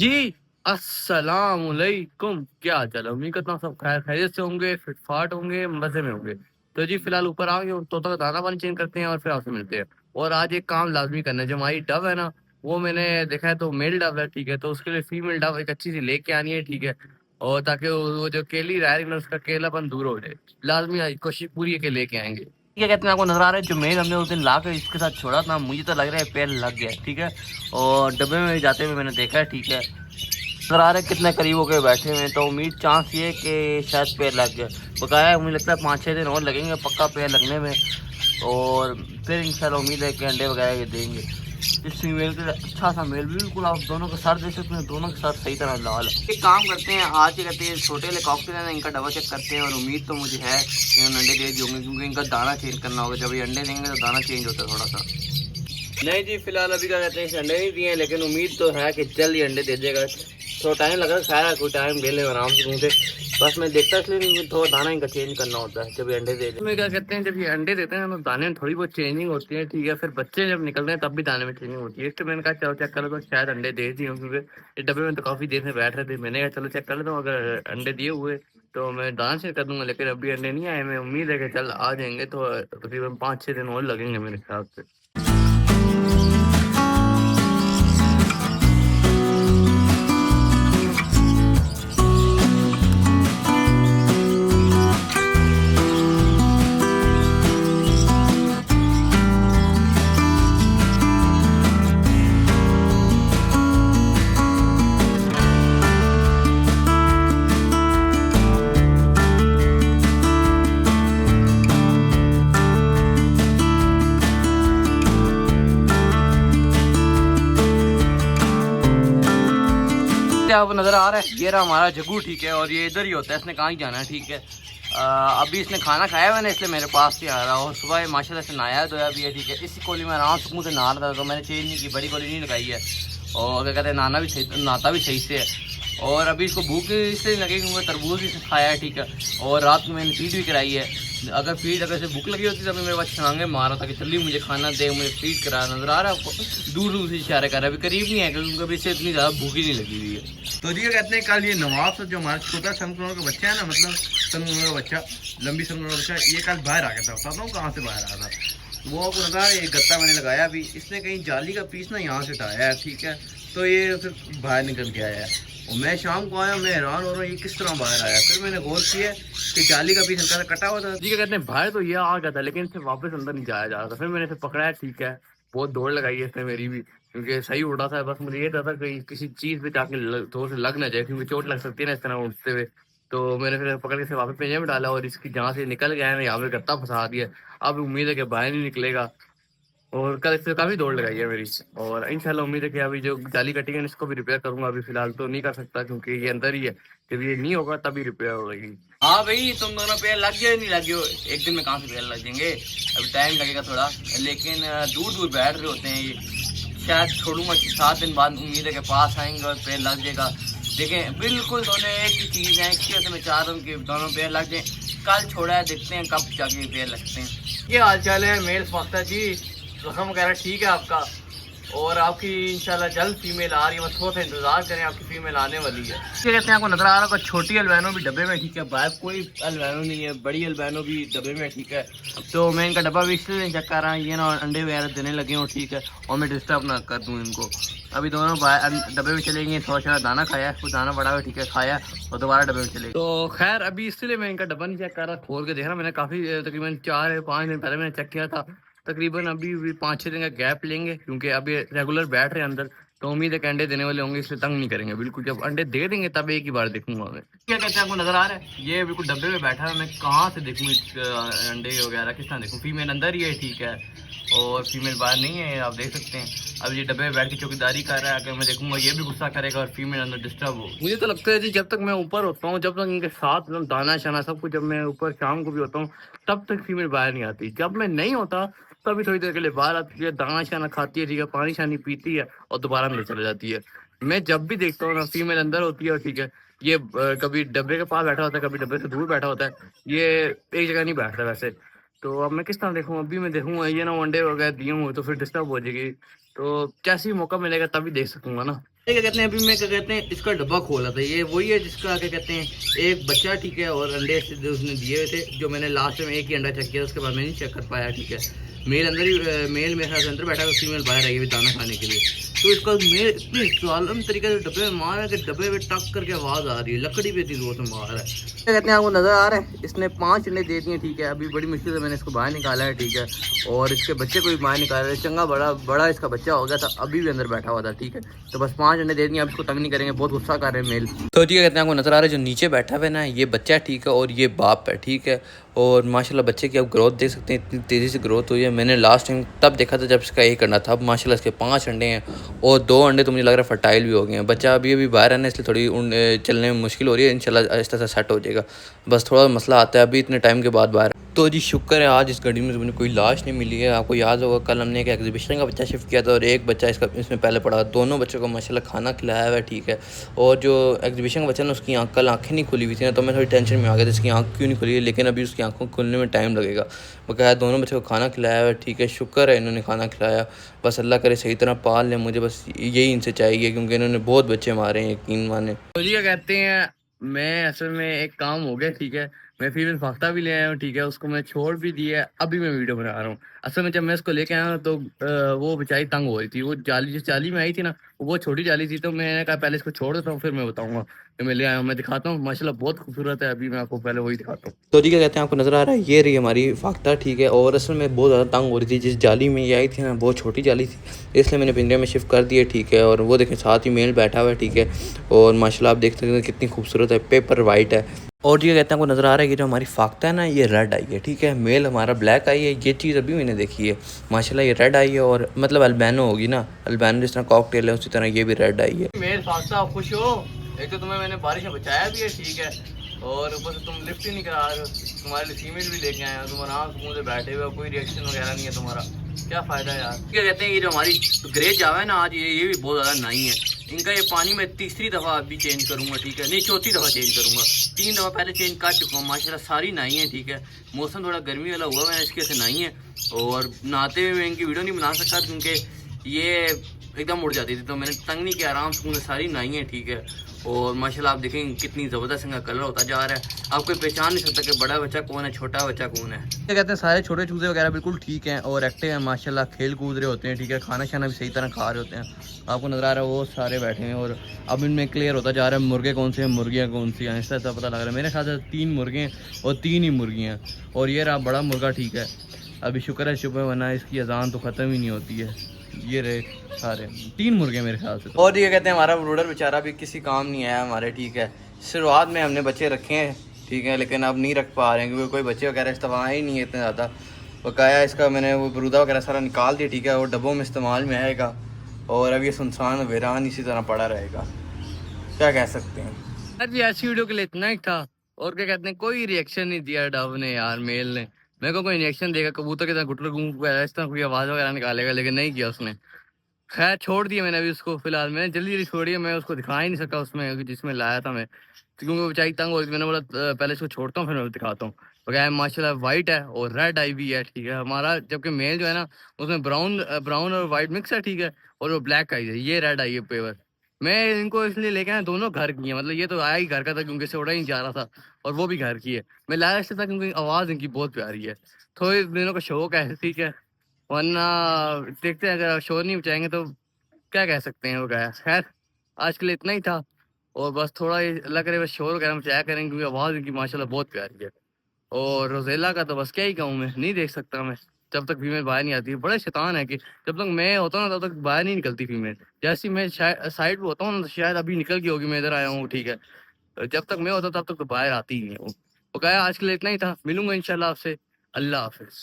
जी, अस्सलाम वालेकुम। क्या हाल चाल है? उम्मीद करता हूँ सब खैरियत से होंगे, फिट-फाट होंगे, मज़े में होंगे। तो जी फिलहाल ऊपर आ गए और तोता का दाना-पानी चेंज करते हैं और फिर आपसे मिलते हैं। और आज एक काम लाज़मी करना है, जो हमारी डव है ना, वो मैंने देखा है तो मेल डव है, ठीक है? तो उसके लिए फीमेल डव एक अच्छी-सी लेके आनी है, ठीक है? और ताकि वो जो केली रह रही है ना, उसका केलापन दूर हो जाए। लाज़मी कोशिश पूरी है कि लेके आएँगे। क्या कहते हैं आपको नज़र आ रहा है जो मेल हमने उस दिन लाके इसके साथ छोड़ा था, मुझे तो लग रहा है पैर लग गया है, ठीक है? और डब्बे में जाते हुए मैंने देखा है, ठीक है? नज़र आ रहा है कितने करीब होके बैठे हुए हैं, तो उम्मीद चांस ये है कि शायद पेड़ लग जाए। बकाया मुझे लगता है 5-6 दिन और लगेंगे पक्का पेड़ लगने में और फिर इंशाल्लाह उम्मीद है कि अंडे वगैरह ये देंगे। इस फीमेल के लिए अच्छा-सा मेल बिल्कुल आप दोनों का सर देख सकते हैं, दोनों के सर सही तरह लाल है। एक काम करते हैं आज क्या कहते हैं छोटे वाले कॉकटेल है ना इनका डबल चेक करते हैं और उम्मीद तो मुझे है कि उन्हें अंडे दे दिए होंगे क्योंकि इनका दाना चेंज करना होगा। जब ये अंडे देंगे तो दाना चेंज होता है थोड़ा-सा। नहीं जी, फिलहाल अभी क्या कहते हैं इसे अंडे नहीं दिए हैं, लेकिन उम्मीद तो है कि जल्द ही अंडे दे देगा। थोड़ा टाइम लगा खैर कोई टाइम ले ले आराम से मुँह से। बस मैं देखता इसलिए थोड़ा दाना इनका चेंज करना होता है जब ये अंडे दे दें। मैं क्या कहते हैं जब ये अंडे देते हैं तो दाने में थोड़ी बहुत चेंजिंग होती है, ठीक है? फिर बच्चे जब निकलते हैं तब भी दाने में चेंजिंग होती है। इसलिए मैंने कहा चलो चेक कर लेता हूँ शायद अंडे दे दिए हों क्योंकि इस डब्बे में तो काफ़ी देर से बैठ रहे थे। मैंने कहा चलो चेक कर लेता हूँ अगर अंडे दिए हुए तो मैं दाना चेक कर दूँगा, लेकिन अभी अंडे नहीं आए। मैं उम्मीद है कि चल आ जाएँगे तो तकरीबन 5-6 दिन और लगेंगे मेरे हिसाब से। आपको नज़र आ रहा है ये रहा हमारा जग्गू, ठीक है? और ये इधर ही होता है, इसने कहाँ ही जाना है, ठीक है? अभी इसने खाना खाया हुआ ना इसलिए मेरे पास ही आ रहा है और सुबह माशाल्लाह से नहाया धोया भी है, ठीक है? इसी कोली में आराम सुकून से नहा रहा था तो मैंने चेंज नहीं की, बड़ी कोली नहीं लगाई है और क्या कहते हैं नहाना भी सही, नहाता भी सही से है। और अभी इसको भूख इसलिए लगेगी क्योंकि तरबूज भी खाया है, ठीक है? और रात में मैंने फीड भी कराई है। अगर इसे भूख लगी होती तभी मेरे पास छलांगे मारा था कि जल्दी मुझे खाना दे, मुझे फीड करा। नज़र आ रहा है आपको दूर दूर से इशारे कर रहा है, अभी करीब नहीं है क्योंकि अभी इसे इतनी ज़्यादा भूख ही नहीं लगी हुई है। तो जी कहते हैं कल ये नवाब जो हमारा छोटा सनफ्लावर का बच्चा है ना, मतलब सनफ्लावर का बच्चा, लंबी सनफ्लावर का बच्चा, ये कल बाहर आ गया था। बताता हूँ कहाँ से बाहर आया था। वो आपको लगा ये गत्ता मैंने लगाया अभी, इसने कहीं जाली का पीस ना यहाँ से उठाया है, ठीक है? तो ये फिर बाहर निकल के आया है और मैं शाम को आया, मैं हैरान हो रहा हूँ ये किस तरह बाहर आया। फिर मैंने गौर किया कि जाली का पीस हल्का सा कटा हुआ था। जी क्या कहते हैं बाहर तो ये आ गया था लेकिन फिर वापस अंदर नहीं जाया जा रहा था। फिर मैंने इसे पकड़ा, ठीक है? बहुत दौड़ लगाई है इसने मेरी भी क्योंकि सही उड़ा था। बस मुझे ये था कि किसी चीज़ पे जाके जोर से लग ना जाए क्योंकि चोट लग सकती है ना इस तरह उड़ते हुए। तो मैंने फिर पकड़ के इसे वापस पिंजरे में डाला और इसकी जहाँ से निकल गया है ना यहाँ पे गत्ता फंसा दिया। अब उम्मीद है कि बाहर नहीं निकलेगा और कल इससे काफ़ी दौड़ लगाई है मेरी और इंशाल्लाह उम्मीद है कि अभी जो जाली कटी है इसको भी रिपेयर करूँगा। अभी फ़िलहाल तो नहीं कर सकता क्योंकि ये अंदर ही है, जब ये नहीं होगा तभी रिपेयर होगी। हाँ भाई, तुम दोनों पेड़ लग गए नहीं लगे हो, एक दिन में कहाँ से पेड़ लग जाएँगे? अभी टाइम लगेगा थोड़ा, लेकिन दूर-दूर बैठ रहे होते हैं ये। शायद छोड़ूँगा 7 दिन बाद उम्मीद है कि पास आएँगे और पेड़ लग जाएगा। देखें बिल्कुल दोनों एक ही चीज़ है, इसकी वजह से मैं चाह रहा हूँ कि दोनों पेड़ लग जाएँ। कल छोड़ा है, देखते हैं कब जाके पेड़ लगते हैं। क्या हाल चाल है मेल फाख्ता जी? रकम वगैरह ठीक है आपका? और आपकी इंशाल्लाह जल्द फीमेल आ रही है, बस थोड़ा सा इंतजार करें, आपकी फीमेल आने वाली है। क्या कहते हैं आपको नजर आ रहा होगा छोटी अल्बानो भी डब्बे में, ठीक है? बाहर कोई अल्बानो नहीं है, बड़ी अल्बानो भी डब्बे में, ठीक है? तो मैं इनका डब्बा भी इसलिए चेक कर रहा हूँ ये ना अंडे वगैरह देने लगे हो, ठीक है? और मैं डिस्टर्ब ना कर दूँ इनको। अभी दोनों बाहर डब्बे में चले गए, थोड़ा सा दाना खाया, कुछ दाना बड़ा हुआ, ठीक है? खाया और दोबारा डब्बे में चले गए। तो खैर अभी इसलिए मैं इनका डब्बा नहीं चेक कर रहा, खोल के देख रहा। मैंने काफ़ी तकरीबन 4-5 दिन पहले मैंने चेक किया था। तकरीबन अभी भी 5-6 दिन का गैप लेंगे क्योंकि अभी रेगुलर बैठ रहे हैं अंदर, तो उम्मीद है कि अंडे देने वाले होंगे इसलिए तंग नहीं करेंगे बिल्कुल। जब अंडे दे देंगे तब एक ही बार देखूंगा मैं। क्या कहते हैं आपको नजर आ रहा है ये बिल्कुल डब्बे में बैठा है, मैं कहाँ से देखूँ अंडे वगैरह किस तरह देखूँ? फीमेल अंदर ही है, ठीक है? और फीमेल बाहर नहीं है, आप देख सकते हैं। अब ये डब्बे में बैठ के चौकीदारी कर रहा है, अगर मैं देखूंगा ये भी गुस्सा करेगा और फीमेल अंदर डिस्टर्ब हो। मुझे तो लगता है जी जब तक मैं ऊपर होता हूँ, जब तक इनके साथ मतलब दाना शाना सब कुछ, जब मैं ऊपर शाम को भी होता हूँ तब तक फीमेल बाहर नहीं आती। जब मैं नहीं होता तभी थोड़ी देर के लिए बाहर आती है, दाना-शाना खाती है, ठीक है, पानी-शानी पीती है और दोबारा अंदर चली जाती है। मैं जब भी देखता हूँ ना फीमेल अंदर होती है और ठीक है, ये कभी डब्बे के पास बैठा होता है, कभी डब्बे से दूर बैठा होता है। ये एक जगह नहीं बैठता वैसे। तो अब मैं किस तरह देखूँ? अभी मैं देखूँगा ये ना वो अंडे वगैरह दिए हों तो फिर डिस्टर्ब हो जाएगी। तो जैसे ही मौका मिलेगा तभी देख सकूँगा ना। क्या कहते हैं, अभी मैं क्या कहते हैं इसका डब्बा खोला था, ये वही है जिसका क्या कहते हैं एक बच्चा, ठीक है, और अंडे से जो उसने दिए हुए थे, जो मैंने लास्ट में एक ही अंडा चेक किया, उसके बाद मैं नहीं चेक कर पाया, ठीक है। मेल अंदर ही, मेल मेरे साथ अंदर बैठा है, फीमेल बाहर आई हुई दाना खाने के लिए। तो इसका मेल इतनी जालिम तरीके से डब्बे में मार है कि डब्बे में टक करके आवाज़ आ रही है, लकड़ी पे थी वो से मार है। क्या कहते हैं आपको नज़र आ रहा है, इसने 5 अंडे दे दिए, ठीक है। अभी बड़ी मुश्किल से मैंने इसको बाहर निकाला है, ठीक है, और इसके बच्चे को भी बाहर निकाला है। चंगा बड़ा बड़ा इसका बच्चा हो गया था, अभी भी अंदर बैठा हुआ था, ठीक है। तो बस 5 अंडे दे दिए, अब इसको तंग नहीं करेंगे, बहुत गुस्सा कर रहे हैं मेल। तो ठीक है, कहते हैं आपको नज़र आ रहा है जो नीचे बैठा हुआ है ना, ये बच्चा है, ठीक है, और ये बाप है, ठीक है। और माशाल्लाह बच्चे की आप ग्रोथ देख सकते हैं, इतनी तेज़ी से ग्रोथ हुई है। मैंने लास्ट टाइम तब देखा था जब इसका एक अंडा था, अब माशाल्लाह इसके 5 अंडे हैं, और 2 अंडे तो मुझे लग रहा है फर्टाइल भी हो गए हैं। बच्चा अभी अभी बाहर है ना, इसलिए थोड़ी चलने में मुश्किल हो रही है, इंशाल्लाह आहिस्ता आहिस्ता सेट हो जाएगा। बस थोड़ा मसला आता है अभी इतने टाइम के बाद बाहर। तो जी शुक्र है आज इस घड़ी में मुझे कोई लाश नहीं मिली है। आपको याद होगा कल हमने एक एग्जीबिशन का बच्चा शिफ्ट किया था, और एक बच्चा इसमें पहले पड़ा। दोनों बच्चों को माशाल्लाह खाना खिलाया हुआ है, ठीक है। और जो एग्जीबिशन का बच्चा ना, उसकी कल आँखें नहीं खुली हुई थी ना, तो मैं थोड़ी टेंशन में आ गया था इसकी आँख क्यों नहीं खुली है, लेकिन अभी उसकी आँखों खुलने में टाइम लगेगा। बकाया दोनों बच्चों को खाना खिलाया हुआ है, ठीक है, शुक्र है इन्होंने खाना खिलाया। बस अल्लाह करे सही तरह पाल लें, मुझे बस यही इनसे चाहिए, क्योंकि इन्होंने बहुत बच्चे मारे हैं, यकीन माने। तो जी क्या कहते हैं, मैं असल में एक काम हो गया, ठीक है। मैं फीमेल फाख्ता भी ले आया हूँ, ठीक है, उसको मैं छोड़ भी दिया है, अभी मैं वीडियो बना रहा हूँ। असल में जब मैं उसको लेके आया तो वो बेचारी तंग हो रही थी। वो जाली जिस जाली में आई थी ना, वो छोटी जाली थी, तो मैंने कहा पहले इसको छोड़ देता हूँ, फिर मैं बताऊँगा कि मैं ले आया हूँ। मैं दिखाता हूँ, माशाल्लाह बहुत खूबसूरत है। अभी मैं आपको पहले वही दिखाता हूँ। तो जी क्या कहते हैं आपको नज़र आ रहा है, ये रही हमारी फाख्ता, ठीक है। और असल में बहुत ज़्यादा तंग हो रही थी, जिस जाली में ये आई थी ना, बहुत छोटी जाली थी, इसलिए मैंने पिंजरे में शिफ्ट कर दिया, ठीक है। और वो देखें साथ ही मेल बैठा हुआ है, ठीक है। और माशाल्लाह आप देख सकते हैं कितनी खूबसूरत है, पेपर वाइट है। और ये कहते हैं आपको नज़र आ रहा है कि जो हमारी फाख्ता है ना, ये रेड आई है, ठीक है। मेल हमारा ब्लैक आई है, ये चीज़ अभी मैंने देखी है। माशाल्लाह ये रेड आई है, और मतलब अल्बानो होगी ना, अल्बानो जिस तरह कॉकटेल है उसी तरह ये भी रेड आई है। मेल फाख्ता खुश हो, एक तो तुम्हें मैंने बारिश में बचाया भी है, ठीक है, और ऊपर से तुम लिफ्ट ही नहीं करा रहे हो। तुम्हारे लिए फीमेल भी लेके आए हो, तुम आराम से मुँह से बैठे हुए हो, कोई रिएक्शन वगैरह नहीं है तुम्हारा, क्या फ़ायदा यार। क्या कहते हैं, ये जो हमारी ग्रे जावा है ना आज, ये भी बहुत ज़्यादा नई है। इनका ये पानी मैं तीसरी दफ़ा अभी चेंज करूँगा, ठीक है, नहीं चौथी दफ़ा चेंज करूँगा। 3 दफ़ा पहले चेंज कर चुका हूँ, माशाल्लाह सारी नई है, ठीक है। मौसम थोड़ा गर्मी वाला हुआ है, इसकी वजह से नई है। और नहाते हुए मैं इनकी वीडियो नहीं बना सकता, क्योंकि ये एकदम उड़ जाती थी, तो मैंने तंग नहीं किया, आराम से सारी नई है, ठीक है। और माशाल्लाह आप देखेंगे कितनी ज़बरदस्त इनका कलर होता जा रहा है। आप कोई पहचान नहीं सकता कि बड़ा बच्चा कौन है, छोटा बच्चा कौन है। क्या कहते हैं, सारे छोटे चूजे वगैरह बिल्कुल ठीक हैं और एक्टिव हैं माशाल्लाह, खेल कूद रहे होते हैं, ठीक है, खाना शाना भी सही तरह खा रहे होते हैं। आपको नज़र आ रहा है वो सारे बैठे हैं, और अब इनमें क्लियर होता जा रहा है मुर्गे कौन से हैं, मुर्गियाँ कौन सी हैं, ऐसा ऐसा पता लग रहा है। मेरे ख्याल से 3 मुर्गे हैं और 3 ही मुर्गियाँ हैं, और ये रहा बड़ा मुर्गा, ठीक है। अभी शुक्र है सुबह, वरना इसकी अजान तो ख़त्म ही नहीं होती है। ये रहे सारे 3 मुर्गे मेरे ख्याल से। और ये कहते हैं हमारा ब्रूडर बेचारा भी किसी काम नहीं आया हमारे, ठीक है। शुरुआत में हमने बच्चे रखे हैं, ठीक है, लेकिन अब नहीं रख पा रहे हैं, क्योंकि कोई बच्चे वगैरह इस्तेमाल ही नहीं है इतने ज़्यादा। बकाया इसका मैंने वो बरूदा वगैरह सारा निकाल दिया, ठीक है, और डब्बों में इस्तेमाल में आएगा, और अब ये सुनसान वीरान इसी तरह पड़ा रहेगा, क्या कह सकते हैं। यार जी ऐसी वीडियो के लिए इतना ही था, और क्या कहते हैं, कोई रिएक्शन नहीं दिया डव ने यार, मेल ने। मेरे को कोई रिएक्शन देगा, कबूतर की तरह गुटर घूम इस तरह कोई आवाज़ वगैरह निकालेगा, लेकिन नहीं किया उसने। खैर छोड़ दिया मैंने अभी उसको, फिलहाल मैंने जल्दी जल्दी छोड़ी है, मैं उसको दिखा ही नहीं सका उसमें जिसमें लाया था मैं, क्योंकि वो बेचारी तंग हो गई। मैंने बोला पहले इसको छोड़ता हूँ फिर मैं दिखाता हूँ। बगैर माशाल्लाह वाइट है और रेड आई भी है, ठीक है हमारा, जबकि मेल जो है ना उसमें ब्राउन ब्राउन और वाइट मिक्स है, ठीक है, और वो ब्लैक आई है, ये रेड आई है पेवर। मैं इनको इसलिए लेके आया, दोनों घर की है, मतलब ये तो आया ही घर का था, क्योंकि से उड़ा ही जा रहा था, और वो भी घर की है। मैं लाया इससे था क्योंकि आवाज़ इनकी बहुत प्यारी है, थोड़े दिनों का शौक है, ठीक है, वरना देखते हैं अगर शोर नहीं बचाएंगे तो क्या कह सकते हैं वो गया। खैर आज के लिए इतना ही था, और बस थोड़ा ये अल्लाह करे बस शोर वगैरह मचाया करें, क्योंकि आवाज़ इनकी माशाल्लाह बहुत प्यारी है। और रोज़ेला का तो बस क्या ही कहूँ, मैं नहीं देख सकता मैं, जब तक फीमेल बाहर नहीं आती। बड़ा शैतान है कि जब तक मैं होता हूँ ना तब तक बाहर नहीं निकलती फीमेल। जैसे ही मैं साइड पे होता हूँ ना, तो शायद अभी निकल गई होगी, मैं इधर आया हूँ, ठीक है। जब तक मैं होता तब तक तो बाहर आती ही नहीं है वो। तो क्या आज के लिए इतना ही था, मिलूंगा इंशाल्लाह आपसे। अल्लाह हाफिज़।